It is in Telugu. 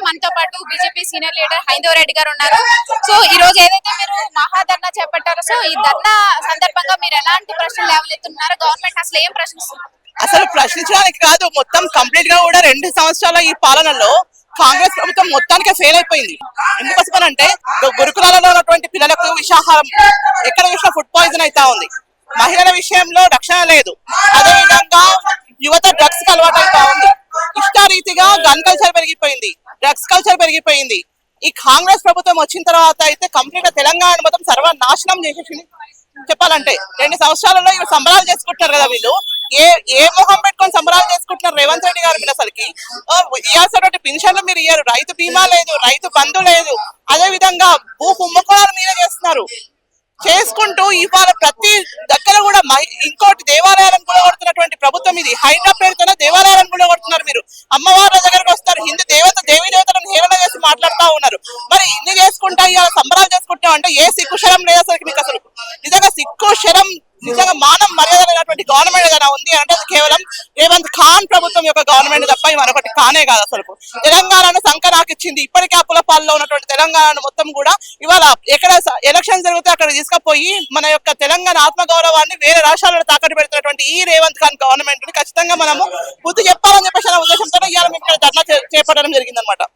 మనతో పాటు బీజేపీ సీనియర్ లీడర్ హైందవ్ రెడ్డి గారు ఉన్నారు. సో ఈ రోజు ఏదైతే మీరు మహాధర్నా చేపట్టారో, సో ఈ ధర్నా సందర్భంగా మీరు ఎలాంటి ప్రశ్నలు లేవనెత్తున్నారు? గవర్నమెంట్ అసలు ఏం ప్రశ్నిస్తున్నారు? అసలు ప్రశ్నించడానికి కాదు, మొత్తం కంప్లీట్ గా కూడా 2 సంవత్సరాల ఈ పాలనలో కాంగ్రెస్ ప్రభుత్వం మొత్తానికి ఫెయిల్ అయిపోయింది. ఎందుకోసమనంటే గురుకులాలలో ఉన్నటువంటి పిల్లలకు విషాహారం, ఎక్కడ చూసినా ఫుడ్ పాయిజన్ అవుతా ఉంది. మహిళల విషయంలో రక్షణ లేదు. అదే విధంగా యువత డ్రగ్స్ కి అలవాటు అవుతా ఉంది. ఇష్టారీతిగా గన్ కల్చర్ పెరిగిపోయింది, డ్రగ్స్ కల్చర్ పెరిగిపోయింది. ఈ కాంగ్రెస్ ప్రభుత్వం వచ్చిన తర్వాత అయితే కంప్లీట్ గా తెలంగాణ మొత్తం సర్వనాశనం చేసేసింది. చెప్పాలంటే 2 సంవత్సరాలలో ఇవి సంబరాలు చేసుకుంటున్నారు కదా వీళ్ళు. ఏ మొహం పెట్టుకొని సంబరాలు చేసుకుంటున్నారు రేవంత్ రెడ్డి గారు? మీరు అసలుకి ఇవ్వాల్సినటువంటి పెన్షన్లు మీరు ఇయ్యారు, రైతు బీమా లేదు, రైతు బంధు లేదు. అదే విధంగా భూ కుంభకోణాలు మీరే చేస్తున్నారు. చేసుకుంటూ ఇవాళ ప్రతి దగ్గర కూడా ఇంకోటి దేవాలయాలను కూడా కొడుతున్నటువంటి ప్రభుత్వం ఇది. హైడ్రా పేరుతోనే దేవాలయాలను కూడా కొడుతున్నారు. మీరు అమ్మవారి దగ్గరకు వస్తారు, హిందూ దేవీ దేవతలను హేళన చేసి మాట్లాడుతూ ఉన్నారు. మరి ఇన్ని చేసుకుంటా ఇవాళ సంబరాలు చేసుకుంటాం అంటే ఏ సిగ్గు శరం లేదు అసలు మీకు? అసలు నిజంగా సిగ్గు శరం, నిజంగా మానం మర్యాద లేనటువంటి గవర్నమెంట్ ఏదైనా ఉంది అంటే అది కేవలం రేవంత్ ఖాన్ ప్రభుత్వం యొక్క గవర్నమెంట్ తప్ప మరొకటి కానే కాదు. అసలు తెలంగాణను సంకనాకిచ్చింది. ఇప్పటికే అప్పుల పాలలో ఉన్నటువంటి తెలంగాణను మొత్తం కూడా ఇవాళ ఎక్కడ ఎలక్షన్ జరిగితే అక్కడ తీసుకుపోయి మన యొక్క తెలంగాణ ఆత్మగౌరవాన్ని వేరే రాష్ట్రాలలో తాకట్టు పెడుతున్నటువంటి ఈ రేవంత్ ఖాన్ గవర్నమెంట్ ని ఖచ్చితంగా మనము బుద్ధి చెప్పాలని చెప్పేసి ఉద్దేశంతో ఇవాళ మేము ఇక్కడ ధర్నా చేపట్టడం జరిగిందనమాట.